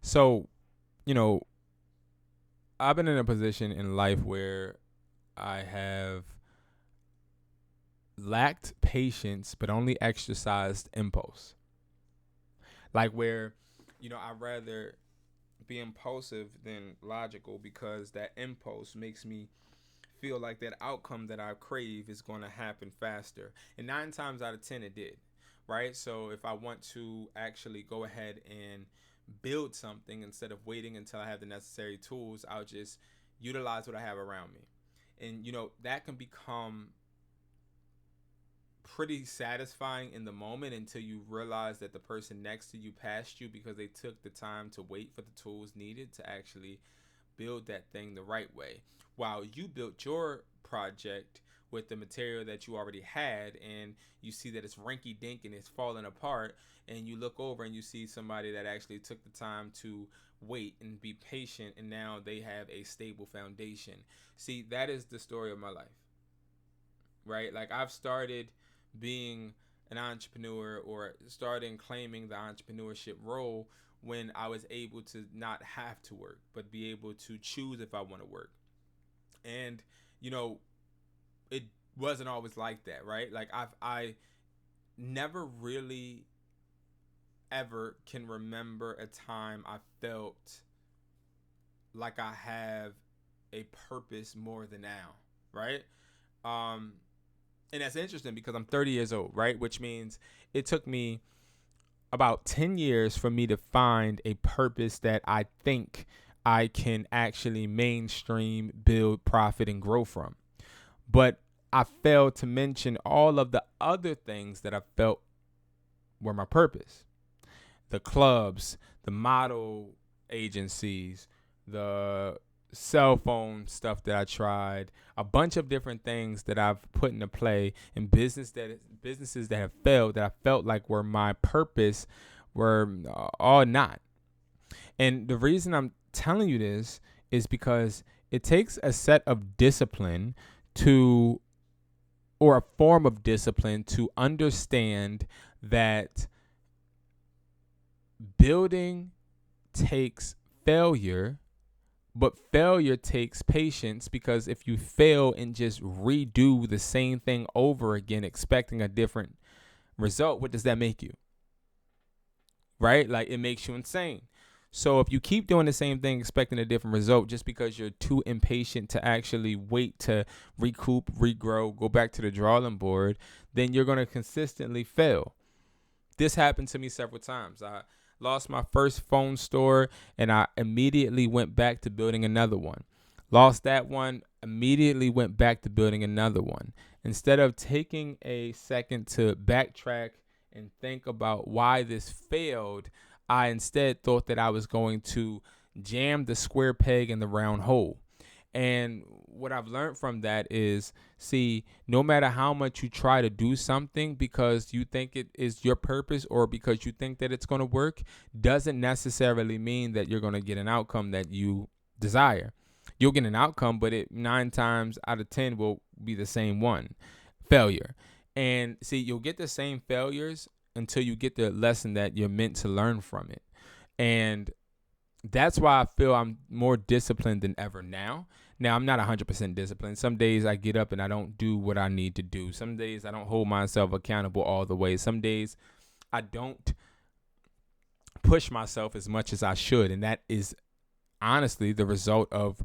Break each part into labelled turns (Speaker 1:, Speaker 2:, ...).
Speaker 1: So, you know, I've been in a position in life where I have lacked patience, but only exercised impulse. Like where, I'd rather be impulsive than logical because that impulse makes me feel like that outcome that I crave is going to happen faster. And 9 times out of 10, it did. Right. So if I want to actually go ahead and build something instead of waiting until I have the necessary tools, I'll just utilize what I have around me. And, that can become pretty satisfying in the moment until you realize that the person next to you passed you because they took the time to wait for the tools needed to actually build that thing the right way, while you built your project with the material that you already had, and you see that it's rinky dink and it's falling apart, and you look over and you see somebody that actually took the time to wait and be patient, and now they have a stable foundation. See, that is the story of my life, right? Like, I've started being an entrepreneur, or starting claiming the entrepreneurship role, when I was able to not have to work, but be able to choose if I want to work. And, you know, it wasn't always like that, right? Like, I never really ever can remember a time I felt like I have a purpose more than now, right? Um, and that's interesting because I'm 30 years old, right? Which means it took me about 10 years for me to find a purpose that I think I can actually mainstream, build, profit, and grow from. But I failed to mention all of the other things that I felt were my purpose: the clubs, the model agencies, the cell phone stuff that I tried, a bunch of different things that I've put into play, and businesses that have failed that I felt like were my purpose were all not. And the reason I'm telling you this is because it takes a set of discipline to, or a form of discipline to understand that building takes failure, but failure takes patience, because if you fail and just redo the same thing over again, expecting a different result, what does that make you? Right? Like, it makes you insane. So if you keep doing the same thing, expecting a different result, just because you're too impatient to actually wait to recoup, regrow, go back to the drawing board, then you're going to consistently fail. This happened to me several times. I lost my first phone store and I immediately went back to building another one. Lost that one, immediately went back to building another one. Instead of taking a second to backtrack and think about why this failed, I instead thought that I was going to jam the square peg in the round hole. And what I've learned from that is, see, no matter how much you try to do something because you think it is your purpose, or because you think that it's going to work, doesn't necessarily mean that you're going to get an outcome that you desire. You'll get an outcome, but it 9 times out of 10 will be the same one: failure. And see, you'll get the same failures until you get the lesson that you're meant to learn from it. And that's why I feel I'm more disciplined than ever now. Now, I'm not 100% disciplined. Some days I get up and I don't do what I need to do. Some days I don't hold myself accountable all the way. Some days I don't push myself as much as I should. And that is honestly the result of,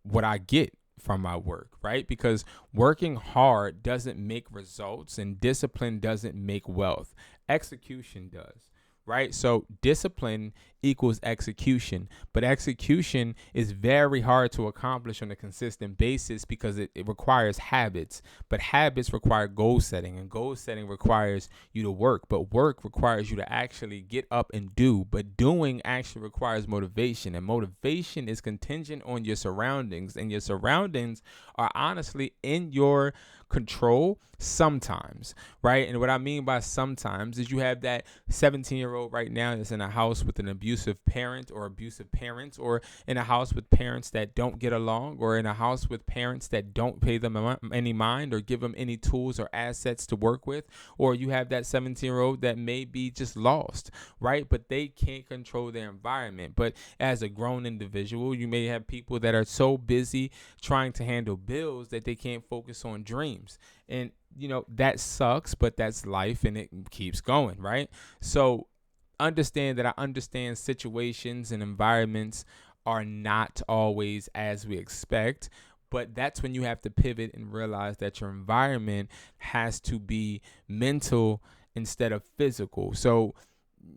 Speaker 1: what I get from my work, right? Because working hard doesn't make results, and discipline doesn't make wealth. Execution does. Right? So discipline equals execution, but execution is very hard to accomplish on a consistent basis because it requires habits, but habits require goal setting, and goal setting requires you to work, but work requires you to actually get up and do, but doing actually requires motivation, and motivation is contingent on your surroundings, and your surroundings are honestly in your control sometimes, right? And what I mean by sometimes is you have that 17-year-old right now that's in a house with an abusive parent or abusive parents, or in a house with parents that don't get along, or in a house with parents that don't pay them any mind or give them any tools or assets to work with. Or you have that 17-year-old that may be just lost, right? But they can't control their environment. But as a grown individual, you may have people that are so busy trying to handle bills that they can't focus on dreams. And that sucks, but that's life, and it keeps going, right? So understand that I understand situations and environments are not always as we expect, but that's when you have to pivot and realize that your environment has to be mental instead of physical. So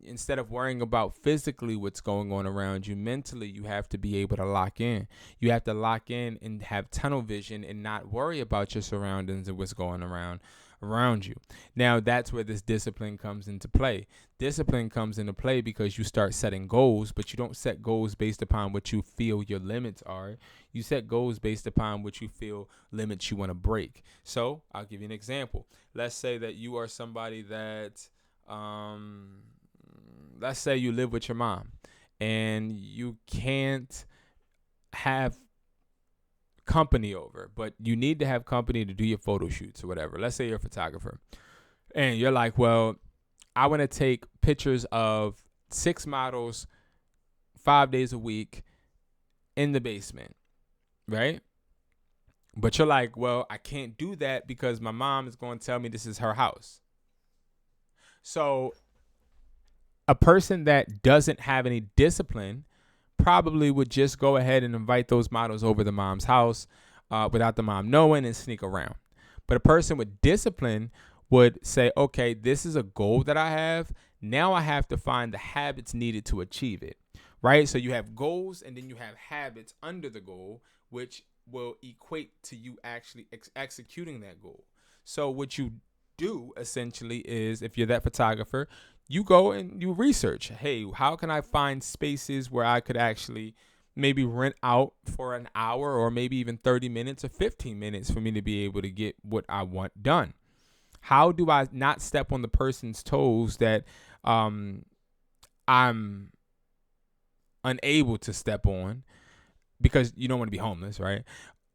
Speaker 1: instead of worrying about physically what's going on around you, mentally, you have to be able to lock in. You have to lock in and have tunnel vision and not worry about your surroundings and what's going around you. Now, that's where this discipline comes into play. Discipline comes into play because you start setting goals, but you don't set goals based upon what you feel your limits are. You set goals based upon what you feel limits you want to break. So I'll give you an example. Let's say that you are somebody that, let's say you live with your mom and you can't have company over, but you need to have company to do your photo shoots or whatever. Let's say you're a photographer and you're like, well, I want to take pictures of 6 models 5 days a week in the basement, right? But you're like, well, I can't do that because my mom is going to tell me this is her house. So a person that doesn't have any discipline probably would just go ahead and invite those models over to mom's house without the mom knowing and sneak around. But a person with discipline would say, okay, this is a goal that I have. Now I have to find the habits needed to achieve it, right? So you have goals and then you have habits under the goal, which will equate to you actually executing that goal. So what you do essentially is, if you're that photographer, you go and you research, hey, how can I find spaces where I could actually maybe rent out for an hour or maybe even 30 minutes or 15 minutes for me to be able to get what I want done? How do I not step on the person's toes that I'm unable to step on, because you don't want to be homeless, right?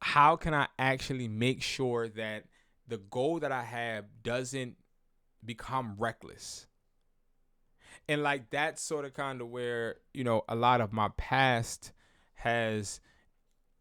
Speaker 1: How can I actually make sure that the goal that I have doesn't become reckless? And like that's sort of kind of where, a lot of my past has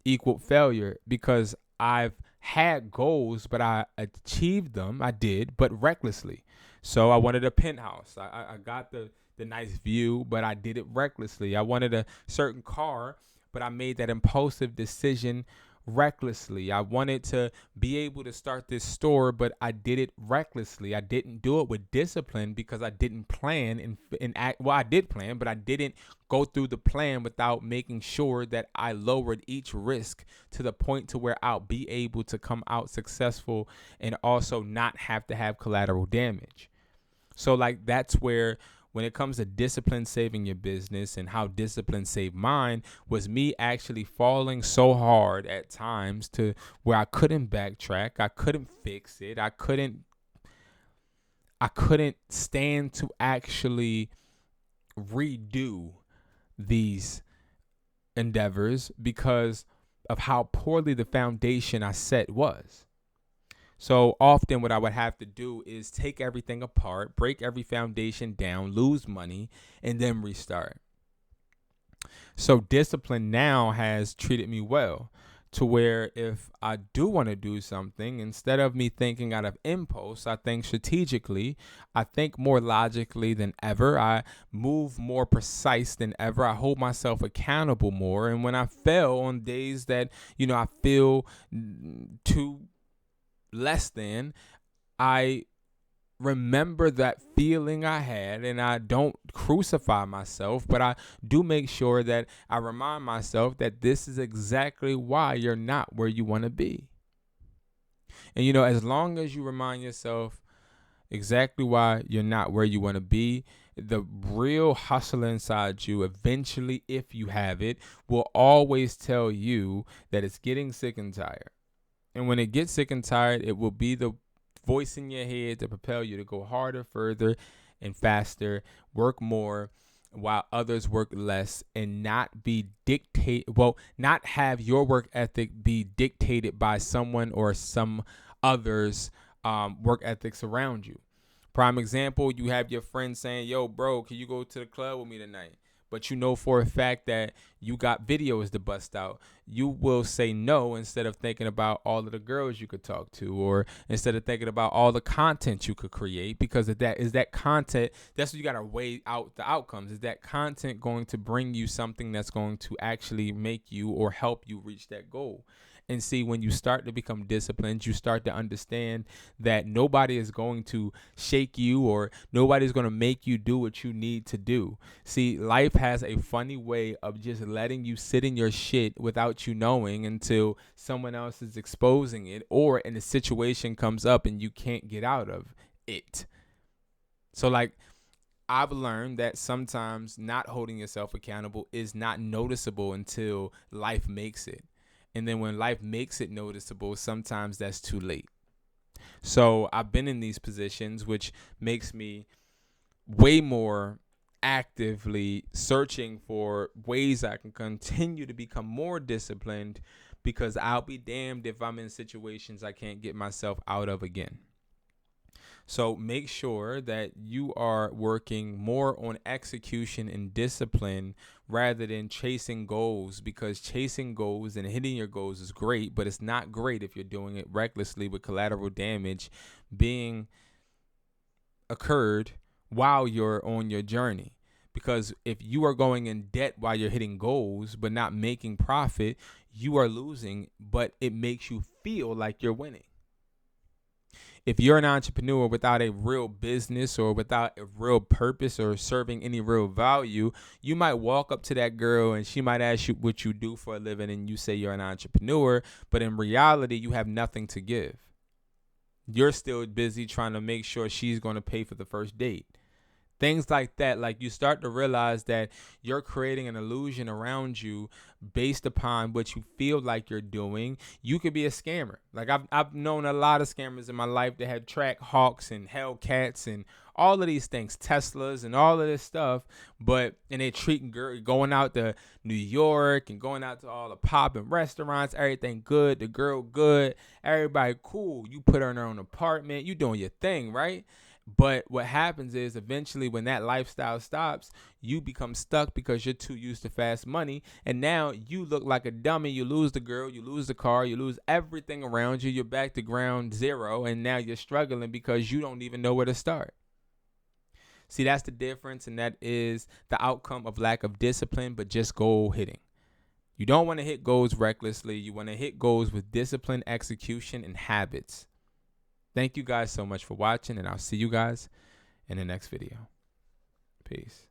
Speaker 1: equaled failure, because I've had goals, but I achieved them. I did, but recklessly. So I wanted a penthouse. I got the nice view, but I did it recklessly. I wanted a certain car, but I made that impulsive decision recklessly. I wanted to be able to start this store, but I did it recklessly. I didn't do it with discipline because I didn't plan and act. Well, I did plan, but I didn't go through the plan without making sure that I lowered each risk to the point to where I'll be able to come out successful and also not have to have collateral damage. So like that's where, when it comes to discipline saving your business and how discipline saved mine, was me actually falling so hard at times to where I couldn't backtrack. I couldn't fix it. I couldn't stand to actually redo these endeavors because of how poorly the foundation I set was. So often what I would have to do is take everything apart, break every foundation down, lose money, and then restart. So discipline now has treated me well, to where if I do want to do something, instead of me thinking out of impulse, I think strategically, I think more logically than ever, I move more precise than ever, I hold myself accountable more. And when I fail on days that, I feel too less than, I remember that feeling I had, and I don't crucify myself, but I do make sure that I remind myself that this is exactly why you're not where you want to be. And as long as you remind yourself exactly why you're not where you want to be, the real hustler inside you, eventually, if you have it, will always tell you that it's getting sick and tired. And when it gets sick and tired, it will be the voice in your head to propel you to go harder, further, and faster, work more while others work less, and not have your work ethic be dictated by someone or some others' work ethics around you. Prime example, you have your friend saying, yo, bro, can you go to the club with me tonight? But you know for a fact that you got videos to bust out. You will say no instead of thinking about all of the girls you could talk to, or instead of thinking about all the content you could create, because of that content, that's what you got to weigh out the outcomes. Is that content going to bring you something that's going to actually make you or help you reach that goal? And see, when you start to become disciplined, you start to understand that nobody is going to shake you, or nobody's going to make you do what you need to do. See, life has a funny way of just letting you sit in your shit without you knowing until someone else is exposing it, or in a situation comes up and you can't get out of it. So like, I've learned that sometimes not holding yourself accountable is not noticeable until life makes it. And then when life makes it noticeable, sometimes that's too late. So I've been in these positions, which makes me way more actively searching for ways I can continue to become more disciplined, because I'll be damned if I'm in situations I can't get myself out of again. So make sure that you are working more on execution and discipline rather than chasing goals, because chasing goals and hitting your goals is great, but it's not great if you're doing it recklessly with collateral damage being occurred while you're on your journey. Because if you are going in debt while you're hitting goals but not making profit, you are losing, but it makes you feel like you're winning. If you're an entrepreneur without a real business or without a real purpose or serving any real value, you might walk up to that girl and she might ask you what you do for a living, and you say you're an entrepreneur, but in reality, you have nothing to give. You're still busy trying to make sure she's going to pay for the first date. Things like that. Like, you start to realize that you're creating an illusion around you based upon what you feel like you're doing. You could be a scammer. Like, I've known a lot of scammers in my life that had track hawks and Hellcats and all of these things, Teslas and all of this stuff, and they treating going out to New York and going out to all the popping restaurants, everything good, the girl good, everybody cool. You put her in her own apartment, you doing your thing, right? But what happens is eventually when that lifestyle stops, you become stuck because you're too used to fast money. And now you look like a dummy. You lose the girl, you lose the car, you lose everything around you. You're back to ground zero. And now you're struggling because you don't even know where to start. See, that's the difference. And that is the outcome of lack of discipline, but just goal hitting. You don't want to hit goals recklessly. You want to hit goals with discipline, execution, and habits. Thank you guys so much for watching, and I'll see you guys in the next video. Peace.